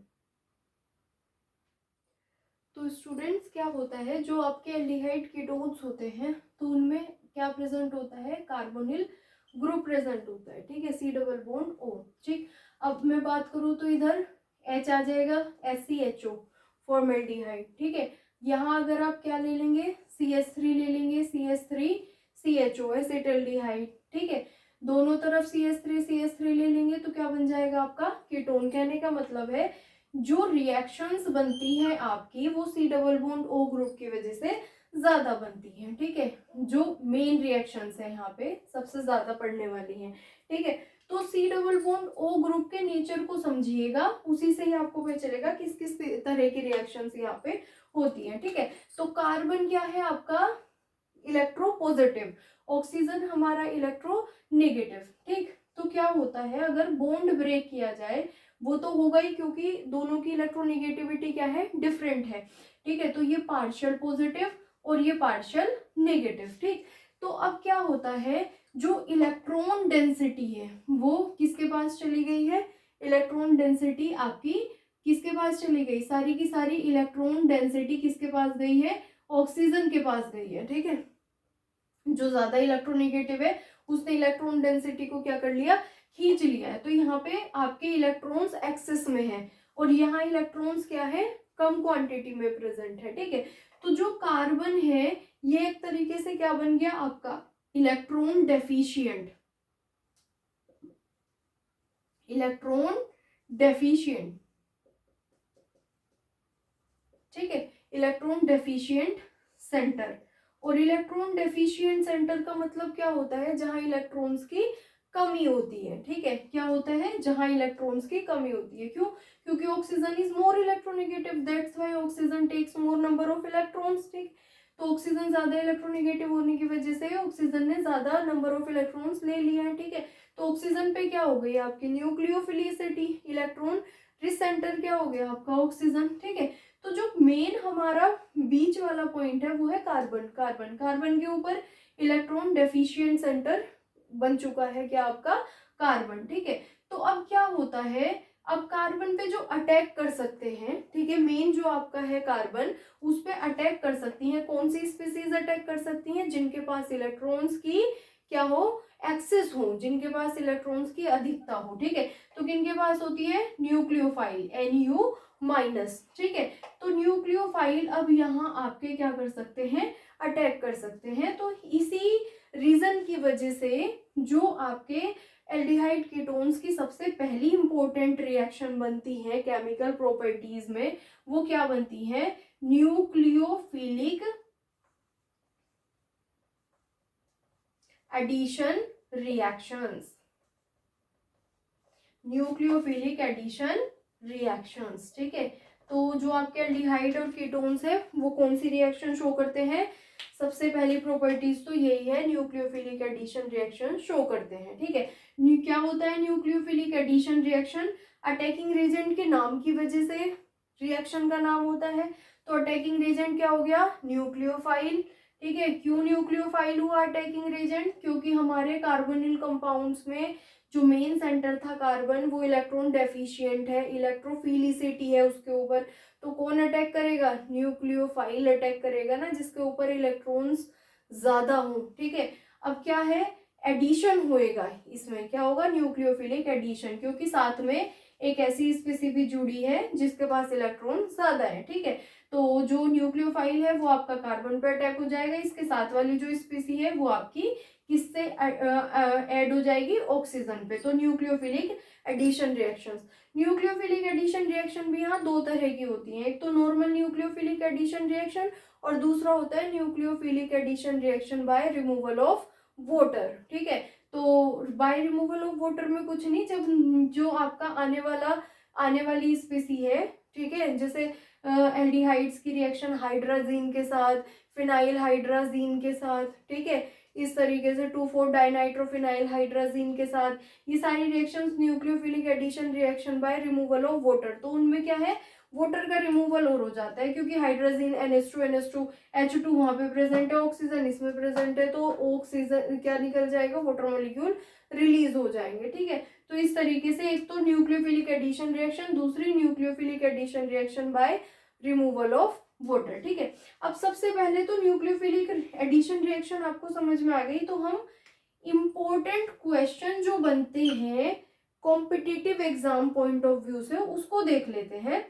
तो स्टूडेंट्स, क्या होता है, जो आपके एल्डिहाइड कीटोन्स होते हैं तो उनमें क्या प्रेजेंट होता है, कार्बोनिल ग्रुप प्रेजेंट होता है। ठीक है, C डबल बॉन्ड O। ठीक, अब मैं बात करूँ तो इधर H आ जाएगा, SCHO, फॉर्मेल्डिहाइड। ठीक है, यहाँ अगर आप क्या ले लेंगे, CH3 ले लेंगे, CH3CHO एसिटल्डिहाइड। ठीक है, दोनों तरफ CH3 ले लेंगे तो क्या बन जाएगा आपका कीटोन। कहने का मतलब है जो रिएक्शंस बनती है आपकी वो C double bond O group की वजह से ज्यादा बनती है। ठीक है, जो मेन रिएक्शंस है यहाँ पे सबसे ज्यादा पढ़ने वाली हैं। ठीक है, तो C double bond O group के नेचर को समझिएगा, उसी से ही आपको पता चलेगा किस किस तरह की रिएक्शंस यहाँ पे होती हैं। ठीक है, तो कार्बन क्या है आपका, इलेक्ट्रो पॉजिटिव, ऑक्सीजन हमारा इलेक्ट्रो नेगेटिव। ठीक, तो क्या होता है, अगर बॉन्ड ब्रेक किया जाए, वो तो होगा ही क्योंकि दोनों की इलेक्ट्रोनेगेटिविटी क्या है, डिफरेंट है। ठीक है, तो ये पार्शियल पॉजिटिव और ये पार्शियल नेगेटिव। ठीक, तो अब क्या होता है, जो इलेक्ट्रॉन डेंसिटी है वो किसके पास चली गई है, इलेक्ट्रॉन डेंसिटी आपकी किसके पास चली गई, सारी की सारी इलेक्ट्रॉन डेंसिटी किसके पास गई है, ऑक्सीजन के पास गई है। ठीक है, जो ज्यादा इलेक्ट्रोनेगेटिव है उसने इलेक्ट्रॉन डेंसिटी को क्या कर लिया, खींच लिया है। तो यहाँ पे आपके इलेक्ट्रॉन्स एक्सेस में है और यहाँ इलेक्ट्रॉन्स क्या है, कम क्वांटिटी में प्रेजेंट है। ठीक है, तो जो कार्बन है ये एक तरीके से क्या बन गया आपका, इलेक्ट्रॉन डेफिशिएंट, इलेक्ट्रॉन डेफिशिएंट। ठीक है, इलेक्ट्रॉन डेफिशिएंट सेंटर। और इलेक्ट्रॉन डेफिशिएंट सेंटर का मतलब क्या होता है, जहां इलेक्ट्रॉन्स की कमी होती है। ठीक है, क्या होता है, जहां इलेक्ट्रॉन्स की कमी होती है। क्यों, क्योंकि oxygen is more electronegative, that's why oxygen takes more number of electrons. ठीक, तो ऑक्सीजन ज्यादा इलेक्ट्रोनेगेटिव होने की वजह से ऑक्सीजन ने ज्यादा नंबर ऑफ इलेक्ट्रॉन्स ले लिए हैं। ठीक है, तो ऑक्सीजन पे क्या हो गई आपकी न्यूक्लियोफिलिसिटी, इलेक्ट्रॉन रिच सेंटर क्या हो गया आपका ऑक्सीजन। ठीक है, तो जो मेन हमारा बीच वाला पॉइंट है वो है कार्बन। कार्बन के ऊपर इलेक्ट्रॉन डेफिशिएंट सेंटर बन चुका है क्या आपका, कार्बन। ठीक है, तो अब क्या होता है, अब कार्बन पे जो अटैक कर सकते हैं, ठीक है, मेन जो आपका है कार्बन, उस पे अटैक कर सकती हैं कौन सी स्पीसीज अटैक कर सकती हैं, जिनके पास इलेक्ट्रॉन्स की क्या हो, एक्सेस हो, जिनके पास इलेक्ट्रॉन्स की अधिकता हो। ठीक है, तो किनके पास होती है, न्यूक्लियोफाइल, Nu-। ठीक है, तो न्यूक्लियोफाइल अब यहाँ आपके क्या कर सकते हैं, अटैक कर सकते हैं। तो इसी रीजन की वजह से जो आपके एल्डिहाइड कीटोन्स की सबसे पहली इंपॉर्टेंट रिएक्शन बनती है केमिकल प्रॉपर्टीज में, वो क्या बनती है, nucleophilic addition reactions, nucleophilic addition reactions. ठीक है, तो जो आपके एल्डिहाइड और कीटोन्स है वो कौन सी रिएक्शन शो करते हैं, सबसे पहली प्रॉपर्टीज तो यही है, न्यूक्लियोफिलिक एडिशन रिएक्शन शो करते हैं। ठीक है, क्या होता है nucleophilic addition reaction, attacking Regent के नाम की वजह से रिएक्शन का नाम होता है। तो अटैकिंग रेजेंट क्या हो गया, न्यूक्लियोफाइल। ठीक है, क्यों न्यूक्लियोफाइल हुआ अटैकिंग रेजेंट, क्योंकि हमारे कार्बोनिल कंपाउंड्स में जो मेन सेंटर था कार्बन वो इलेक्ट्रॉन डेफिशिएंट है, इलेक्ट्रोफिलिसिटी है उसके ऊपर, तो कौन अटैक करेगा, न्यूक्लियोफाइल अटैक करेगा ना, जिसके ऊपर इलेक्ट्रॉन्स ज्यादा हो। ठीक है, अब क्या है, एडिशन होएगा, इसमें क्या होगा, न्यूक्लियोफिलिक एडिशन, क्योंकि साथ में एक ऐसी स्पीसी भी जुड़ी है जिसके पास इलेक्ट्रॉन ज्यादा है, ठीक है। तो जो न्यूक्लियोफाइल है वो आपका कार्बन पे अटैक हो जाएगा, इसके साथ वाली जो स्पीसी है वो आपकी किससे ऐड हो जाएगी, ऑक्सीजन पे। तो nucleophilic addition reactions, nucleophilic addition reaction भी यहाँ दो तरह की होती हैं, एक तो नॉर्मल न्यूक्लियोफिलिक एडिशन रिएक्शन और दूसरा होता है nucleophilic addition reaction by removal of water, ठीक है। तो बाय रिमूवल ऑफ वाटर में कुछ नहीं, जब जो आपका आने वाली स्पीसी है, ठीक है, जैसे एल्डिहाइड्स की रिएक्शन हाइड्राजीन के साथ, फिनाइल हाइड्राजीन के साथ, ठीक है, इस तरीके से 2,4 डाइनाइट्रोफिनाइल हाइड्राजीन के साथ, ये सारी reactions nucleophilic addition reaction by removal of water. तो उनमें क्या है, वाटर का रिमूवल और हो जाता है, क्योंकि हाइड्रोजन NH2 H2 वहां पे प्रेजेंट है, ऑक्सीजन इसमें प्रेजेंट है, तो ऑक्सीजन क्या निकल जाएगा, वाटर मॉलिक्यूल रिलीज हो जाएंगे, ठीक है। तो इस तरीके से एक तो न्यूक्लियोफिलिक एडिशन रिएक्शन, दूसरी nucleophilic addition reaction by removal of water, ठीक है। अब सबसे पहले तो न्यूक्लियोफिलिक एडिशन रिएक्शन आपको समझ में आ गई, तो हम इम्पोर्टेंट क्वेश्चन जो बनते हैं competitive exam point of view से उसको देख लेते हैं।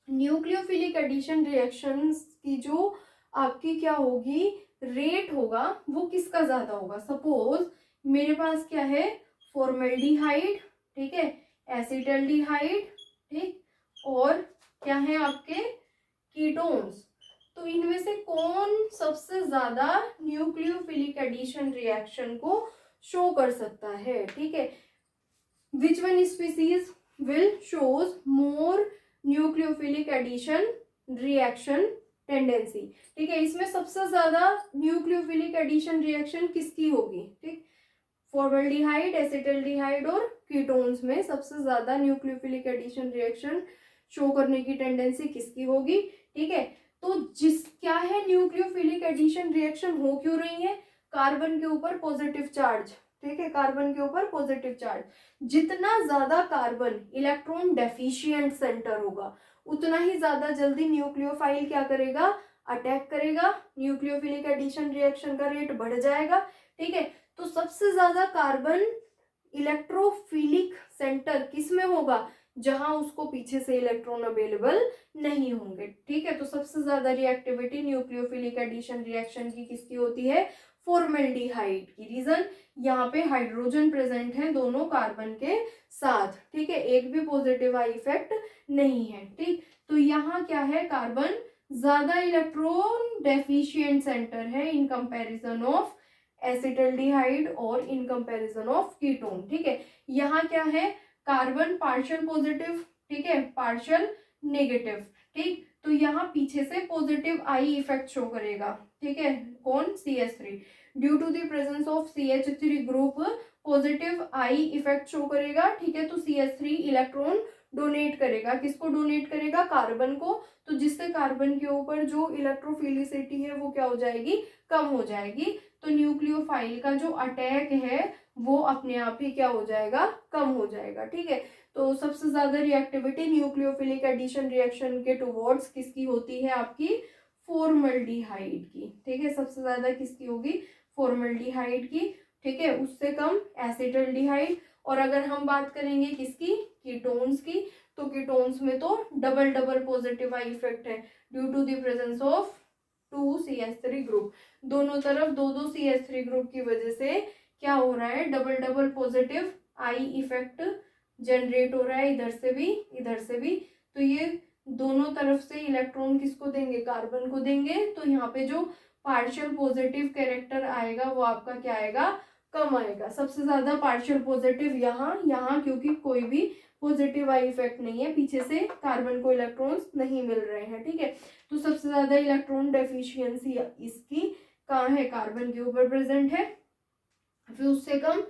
न्यूक्लियोफिलिक एडिशन रिएक्शंस की जो आपकी क्या होगी, रेट होगा, वो किसका ज्यादा होगा। सपोज मेरे पास क्या है, फॉर्मेल्डिहाइड, ठीक है, एसिटल्डिहाइड, ठीक, और क्या है आपके कीटोन्स। तो इनमें से कौन सबसे ज्यादा न्यूक्लियोफिलिक एडिशन रिएक्शन को शो कर सकता है, ठीक है। Which one species will shows more nucleophilic addition reaction tendency, ठीक है। इसमें सबसे ज्यादा न्यूक्लियोफिलिक एडिशन रिएक्शन किसकी होगी, ठीक, फॉर्मेल्डिहाइड, एसिटल्डिहाइड और कीटोन्स में सबसे ज्यादा न्यूक्लियोफिलिक एडिशन रिएक्शन शो करने की टेंडेंसी किसकी होगी, ठीक है। तो जिस क्या है, न्यूक्लियोफिलिक एडिशन रिएक्शन हो क्यों रही है, कार्बन के ऊपर पॉजिटिव चार्ज, ठीक है, कार्बन के ऊपर पॉजिटिव चार्ज, जितना ज्यादा कार्बन इलेक्ट्रॉन डेफिशिएंट सेंटर होगा उतना ही ज्यादा जल्दी न्यूक्लियोफाइल क्या करेगा, अटैक करेगा, न्यूक्लियोफिलिक एडिशन रिएक्शन का रेट बढ़ जाएगा, ठीक है। तो सबसे ज्यादा कार्बन इलेक्ट्रोफिलिक सेंटर किस में होगा, जहां उसको पीछे से इलेक्ट्रॉन अवेलेबल नहीं होंगे, ठीक है। तो सबसे ज्यादा रिएक्टिविटी न्यूक्लियोफिलिक एडिशन रिएक्शन की किसकी होती है, फॉर्मेल्डिहाइड की। रीजन, यहाँ पे हाइड्रोजन प्रेजेंट है दोनों कार्बन के साथ, ठीक है, एक भी पॉजिटिव आई इफेक्ट नहीं है, ठीक। तो यहाँ क्या है, कार्बन ज्यादा इलेक्ट्रॉन डेफिशिएंट सेंटर है इन कंपैरिजन ऑफ एसिटल्डिहाइड और इन कंपैरिजन ऑफ कीटोन, ठीक है। यहाँ क्या है, कार्बन पार्शियल पॉजिटिव, ठीक है, पार्शियल नेगेटिव, ठीक। तो यहाँ पीछे से पॉजिटिव आई इफेक्ट शो करेगा, ठीक है, कौन, CH3, due to the presence of CH3 group positive I effect show करेगा, ठीक है। तो CH3 इलेक्ट्रॉन डोनेट करेगा, किसको डोनेट करेगा, कार्बन को, तो जिससे कार्बन के ऊपर जो इलेक्ट्रोफिलिसिटी है वो क्या हो जाएगी, कम हो जाएगी। तो न्यूक्लियोफाइल का जो अटैक है वो अपने आप ही क्या हो जाएगा, कम हो जाएगा, ठीक है। तो सबसे ज्यादा रिएक्टिविटी न्यूक्लियोफिलिक एडिशन रिएक्शन के टुवर्ड्स किसकी होती है, आपकी फॉर्मेल्डिहाइड की, ठीक है। सबसे ज्यादा किसकी होगी, फॉर्मेल्डिहाइड की, ठीक है, उससे कम एसिटल्डिहाइड। और अगर हम बात करेंगे किसकी, कीटोन्स की, तो कीटोन्स में तो double double positive I effect है due to the presence of 2 CH3 group, दोनों तरफ दो दो CH3 ग्रुप की वजह से क्या हो रहा है, double double positive I effect generate हो रहा है, इधर से भी इधर से भी। तो ये दोनों तरफ से इलेक्ट्रॉन किसको देंगे, कार्बन को देंगे। तो यहाँ पे जो पार्शियल पॉजिटिव कैरेक्टर आएगा वो आपका क्या आएगा, कम आएगा। सबसे ज्यादा पार्शियल पॉजिटिव यहाँ क्योंकि कोई भी पॉजिटिव आई इफेक्ट नहीं है, पीछे से कार्बन को इलेक्ट्रॉन्स नहीं मिल रहे हैं, ठीक है। तो सबसे ज्यादा इलेक्ट्रॉन डेफिशिएंसी इसकी कहाँ है, कार्बन के ऊपर प्रेजेंट है, फिर उससे कम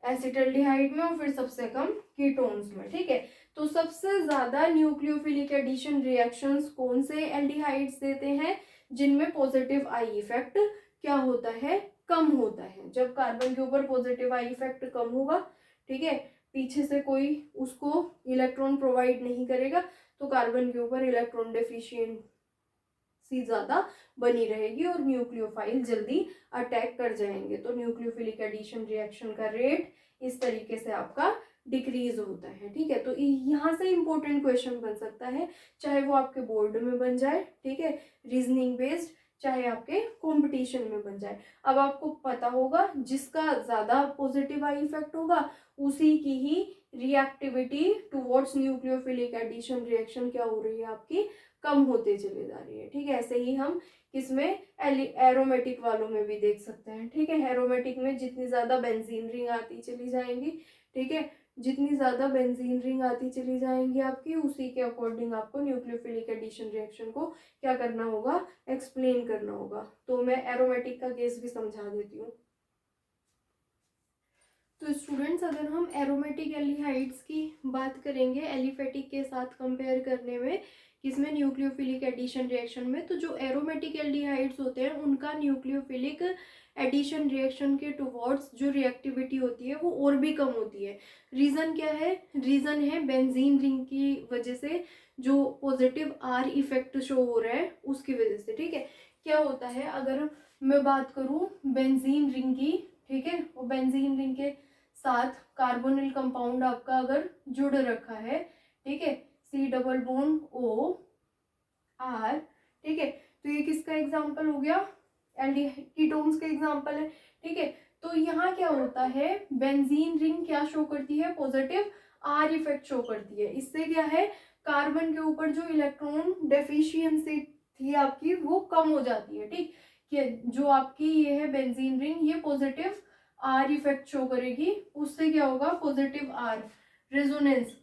एसिटल्डिहाइड में और फिर सबसे कम कीटोन्स में, ठीक है। तो सबसे ज्यादा न्यूक्लियोफिलिक एडिशन रिएक्शंस कौन से एल्डिहाइड्स देते हैं, जिनमें पॉजिटिव आई इफेक्ट क्या होता है, कम होता है। जब कार्बन के ऊपर पॉजिटिव आई इफेक्ट कम होगा, ठीक है, पीछे से कोई उसको इलेक्ट्रॉन प्रोवाइड नहीं करेगा, तो कार्बन के ऊपर इलेक्ट्रॉन डेफिशिएंसी ज्यादा बनी रहेगी और न्यूक्लियोफाइल जल्दी अटैक कर जाएंगे। तो न्यूक्लियोफिलिक एडिशन रिएक्शन का रेट इस तरीके से आपका डिक्रीज होता है, ठीक है। तो यहाँ से इंपॉर्टेंट क्वेश्चन बन सकता है, चाहे वो आपके बोर्ड में बन जाए, ठीक है, रीजनिंग बेस्ड, चाहे आपके कंपटीशन में बन जाए। अब आपको पता होगा जिसका ज़्यादा पॉजिटिव आई इफेक्ट होगा उसी की ही reactivity towards nucleophilic addition reaction क्या हो रही है आपकी, कम होते चले जा रही है, ठीक है। ऐसे ही हम किसमें, एरोमेटिक वालों में भी देख सकते हैं, ठीक है। एरोमेटिक में जितनी ज़्यादा बेंजीन रिंग आती चली जाएंगी, ठीक है, जितनी ज़्यादा बेंजीन रिंग आती चली जाएंगी आपकी, उसी के अकॉर्डिंग आपको न्यूक्लियोफिलिक एडिशन रिएक्शन को क्या करना होगा, एक्सप्लेन करना होगा। तो मैं एरोमेटिक का केस भी समझा देती हूँ। तो स्टूडेंट्स, अगर हम एरोमेटिक एल्डिहाइड्स की बात करेंगे एलिफेटिक के साथ कंपेयर करने में, किसमें, न्यूक्लियोफिलिक एडिशन रिएक्शन में, तो जो एरोमेटिक एल्डिहाइड्स होते हैं उनका न्यूक्लियोफिलिक एडिशन रिएक्शन के टुवर्ड्स जो रिएक्टिविटी होती है वो और भी कम होती है। रीज़न क्या है, रीज़न है बेंजीन रिंग की वजह से जो पॉजिटिव आर इफेक्ट शो हो रहा है उसकी वजह से, ठीक है। क्या होता है, अगर मैं बात करूँ बेंजीन रिंग की, ठीक है, वो बेंजीन रिंग के साथ कार्बोनिल कंपाउंड आपका अगर जुड़ रखा है, ठीक है, C double bond O R, ठीक है, तो ये किसका एग्जाम्पल हो गया, कीटोन्स का एग्जाम्पल है, ठीक है। तो यहाँ क्या होता है, बेंजीन रिंग क्या शो करती है, पॉजिटिव आर इफेक्ट शो करती है। इससे क्या है, कार्बन के ऊपर जो इलेक्ट्रॉन डेफिशिएंसी थी आपकी वो कम हो जाती है, ठीक, कि जो आपकी ये है बेंजीन रिंग, ये पॉजिटिव आर इफेक्ट शो करेगी, उससे क्या होगा, पॉजिटिव आर रेजोनेंस,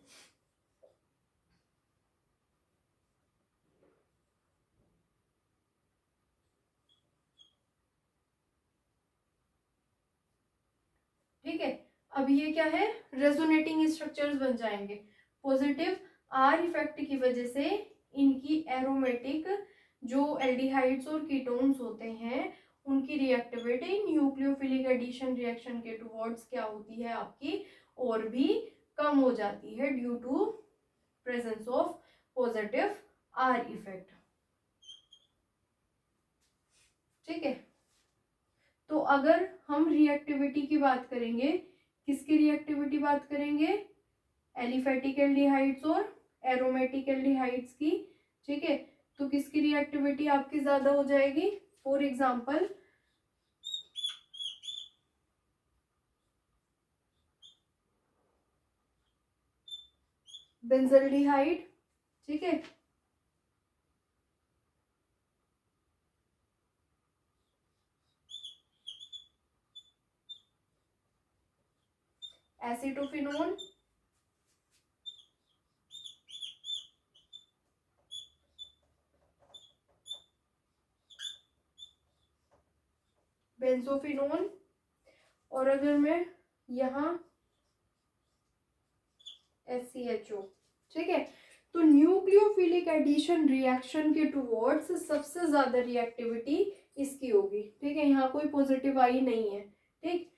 ठीक है। अब ये क्या है, रेजोनेटिंग स्ट्रक्चर्स बन जाएंगे। पॉजिटिव आर इफेक्ट की वजह से इनकी एरोमेटिक जो एल्डिहाइड्स और कीटोन्स होते हैं उनकी रिएक्टिविटी न्यूक्लियोफिलिक एडिशन रिएक्शन के टुवर्ड्स क्या होती है आपकी, और भी कम हो जाती है due to presence of positive R effect, ठीक है। तो अगर हम रिएक्टिविटी की बात करेंगे, किसकी रिएक्टिविटी बात करेंगे, एलिफेटिक एल्डिहाइड्स और एरोमेटिक एल्डिहाइड्स की, ठीक है। तो किसकी रिएक्टिविटी आपकी ज्यादा हो जाएगी, फॉर एग्जांपल बेंजल्डिहाइड, ठीक है, एसिटोफिनोन, बेंजोफिनोन, और अगर मैं यहाँ SCHO, ठीक है। तो न्यूक्लियोफिलिक एडिशन रिएक्शन के टुवर्ड्स सबसे ज्यादा रिएक्टिविटी इसकी होगी, ठीक है। यहाँ कोई पॉजिटिव आई नहीं है, ठीक,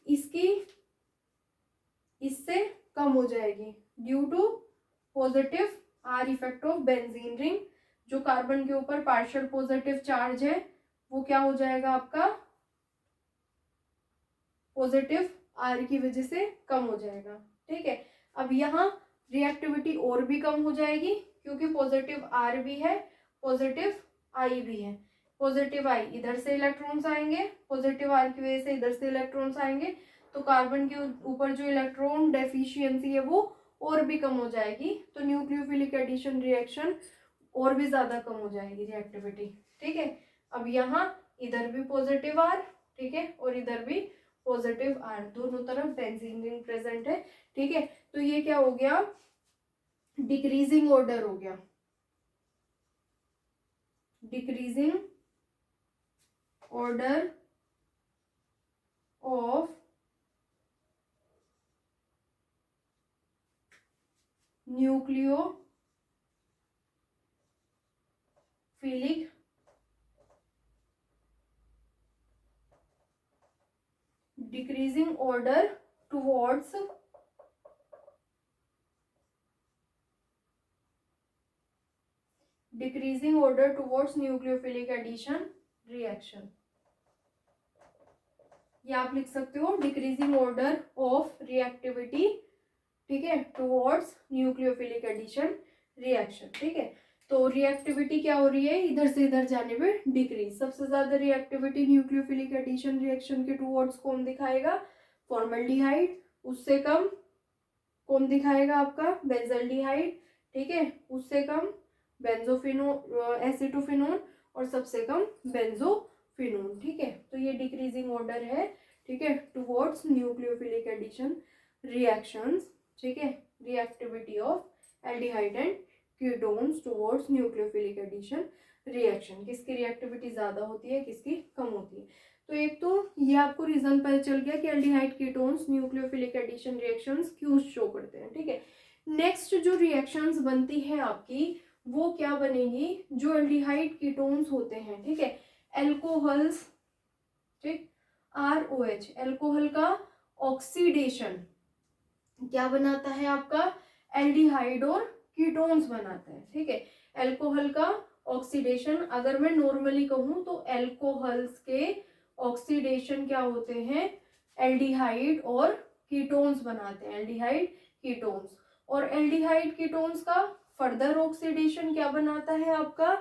इसकी इससे कम हो जाएगी due to positive R effect of benzene ring. जो कार्बन के ऊपर पार्शियल पॉजिटिव चार्ज है वो क्या हो जाएगा आपका, पॉजिटिव आर की वजह से कम हो जाएगा, ठीक है। अब यहाँ रिएक्टिविटी और भी कम हो जाएगी क्योंकि पॉजिटिव आर भी है, पॉजिटिव आई भी है। पॉजिटिव आई इधर से इलेक्ट्रॉन्स आएंगे, पॉजिटिव आर की वजह से इधर से इलेक्ट्रॉन्स आएंगे, तो कार्बन के ऊपर जो इलेक्ट्रॉन डेफिशिएंसी है वो और भी कम हो जाएगी। तो न्यूक्लियोफिलिक एडिशन रिएक्शन और भी ज्यादा कम हो जाएगी रिएक्टिविटी, ठीक है। अब यहाँ इधर भी पॉजिटिव आर, ठीक है, और इधर भी पॉजिटिव आर, दोनों तरफ बेंजीन रिंग प्रेजेंट है, ठीक है। तो ये क्या हो गया, डिक्रीजिंग ऑर्डर हो गया, decreasing order of nucleophilic decreasing order towards nucleophilic addition reaction। ये आप लिख सकते हो डिक्रीजिंग ऑर्डर ऑफ रिएक्टिविटी ठीक है, टुवर्ड्स न्यूक्लियोफिलिक एडिशन रिएक्शन। ठीक है, तो रिएक्टिविटी क्या हो रही है, इधर से इधर जाने में डिक्रीज। सबसे ज्यादा रिएक्टिविटी न्यूक्लियोफिलिक एडिशन रिएक्शन के टुवर्ड्स कौन दिखाएगा, फॉर्मल्डिहाइड। उससे कम कौन दिखाएगा आपका, बेंजल्डिहाइड। ठीक है, उससे कम बेंजोफिनोन, एसिटोफिनोन, और सबसे कम बेंजोफिनोन। ठीक है, तो ये डिक्रीजिंग ऑर्डर है। ठीक है, टुवर्ड्स न्यूक्लियोफिलिक एडिशन रिएक्शंस। ठीक है, reactivity of aldehyde and ketones towards nucleophilic addition reaction, किसकी रिएक्टिविटी ज्यादा होती है, किसकी कम होती है। तो एक तो ये आपको रीजन पता चल गया कि aldehyde ketones nucleophilic addition reactions क्यों शो करते हैं। ठीक है, नेक्स्ट जो रिएक्शंस बनती है आपकी वो क्या बनेगी, जो एल्डिहाइड कीटोन्स होते हैं। ठीक है, एल्कोहल्स, ठीक, ROH, एल्कोहल का ऑक्सीडेशन क्या बनाता है आपका, एल्डिहाइड और कीटोन्स बनाता है। ठीक है, एल्कोहल का ऑक्सीडेशन, अगर मैं नॉर्मली कहूं तो एल्कोहल्स के ऑक्सीडेशन क्या होते हैं, एल्डिहाइड और कीटोन्स बनाते हैं, एल्डिहाइड कीटोन्स। और एल्डिहाइड कीटोन्स का फर्दर ऑक्सीडेशन क्या बनाता है आपका,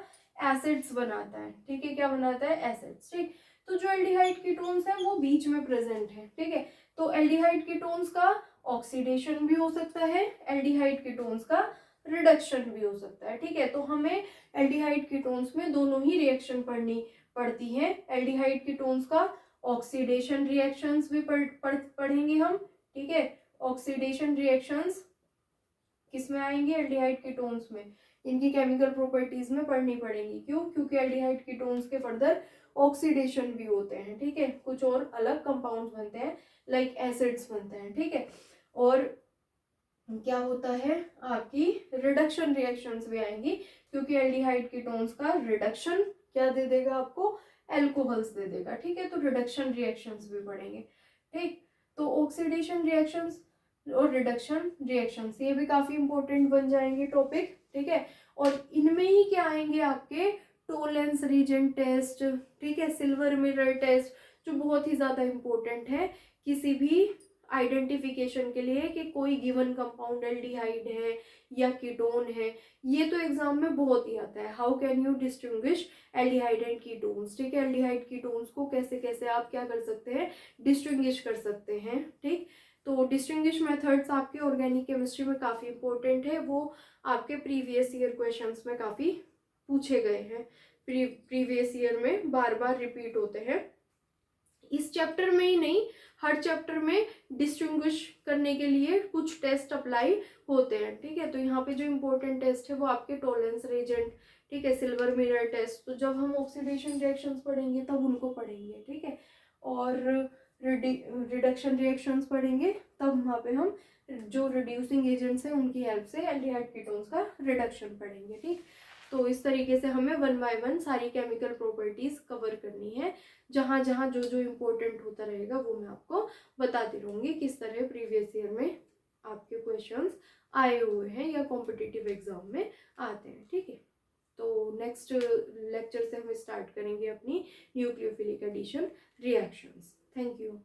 एसिड्स बनाता है। ठीक है, क्या बनाता है, एसिड्स। ठीक, तो जो एल्डिहाइड कीटोन्स है वो बीच में प्रेजेंट है। ठीक है, तो एल्डिहाइड कीटोन्स का ऑक्सीडेशन भी हो सकता है, एल्डिहाइड कीटोन्स का रिडक्शन भी हो सकता है। ठीक है, तो हमें एल्डिहाइड कीटोन्स में दोनों ही रिएक्शन पढ़नी पड़ती है। एल्डिहाइड कीटोन्स का ऑक्सीडेशन रिएक्शंस भी पढ़ेंगे हम। ठीक है, ऑक्सीडेशन रिएक्शंस किस में आएंगे, एल्डिहाइड कीटोन्स में, इनकी केमिकल प्रॉपर्टीज में पढ़नी पड़ेगी। क्यों, क्योंकि एल्डिहाइड कीटोन्स के फर्दर ऑक्सीडेशन भी होते हैं। ठीक है, कुछ और अलग कंपाउंड्स बनते हैं, लाइक एसिड्स बनते हैं। ठीक है, और क्या होता है आपकी रिडक्शन रिएक्शंस भी आएंगी, क्योंकि एल्डिहाइड कीटोन्स का रिडक्शन क्या दे देगा आपको, एल्कोहल्स दे देगा। ठीक है, तो रिडक्शन रिएक्शंस भी पढ़ेंगे। ठीक, तो ऑक्सीडेशन रिएक्शंस और रिडक्शन रिएक्शंस ये भी काफी इंपॉर्टेंट बन जाएंगे टॉपिक। ठीक है, और इनमें ही क्या आएंगे आपके, टोलेंस रीजेंट टेस्ट। ठीक है, सिल्वर मिरर टेस्ट, जो बहुत ही ज्यादा इंपॉर्टेंट है किसी भी आइडेंटिफिकेशन के लिए कि कोई गिवन कंपाउंड एल्डिहाइड है या कीटोन है। ये तो एग्जाम में बहुत ही आता है, how can you distinguish aldehyde and ketones. ठीक है, एल्डिहाइड कीटोन्स को कैसे कैसे आप क्या कर सकते हैं, डिस्टिंग्विश कर सकते हैं। ठीक, तो डिस्टिंग्विश मेथड्स आपके ऑर्गेनिक केमिस्ट्री में काफी इंपॉर्टेंट है, वो आपके प्रीवियस ईयर क्वेश्चंस में काफी पूछे गए हैं, प्रीवियस ईयर में बार बार रिपीट होते हैं। इस चैप्टर में ही नहीं, हर चैप्टर में डिस्टिंग्विश करने के लिए कुछ टेस्ट अप्लाई होते हैं। ठीक है, तो यहाँ पे जो इम्पोर्टेंट टेस्ट है वो आपके टोलेंस रीजेंट, ठीक है, सिल्वर मिरर टेस्ट, तो जब हम ऑक्सीडेशन रिएक्शंस पढ़ेंगे तब उनको पढ़ेंगे। ठीक है, और रिडक्शन रिएक्शंस पढ़ेंगे तब वहाँ पे हम जो रिड्यूसिंग एजेंट्स हैं उनकी हेल्प से एल्डिहाइड कीटोन्स का रिडक्शन पढ़ेंगे। ठीक, तो इस तरीके से हमें 1 बाय 1 सारी केमिकल प्रॉपर्टीज कवर करनी है। जहाँ जहाँ जो जो इम्पोर्टेंट होता रहेगा वो मैं आपको बताती रहूँगी, किस तरह प्रीवियस ईयर में आपके क्वेश्चंस आए हुए हैं या कॉम्पिटिटिव एग्जाम में आते हैं। ठीक है, तो नेक्स्ट लेक्चर से हम स्टार्ट करेंगे अपनी nucleophilic addition reactions. Thank you.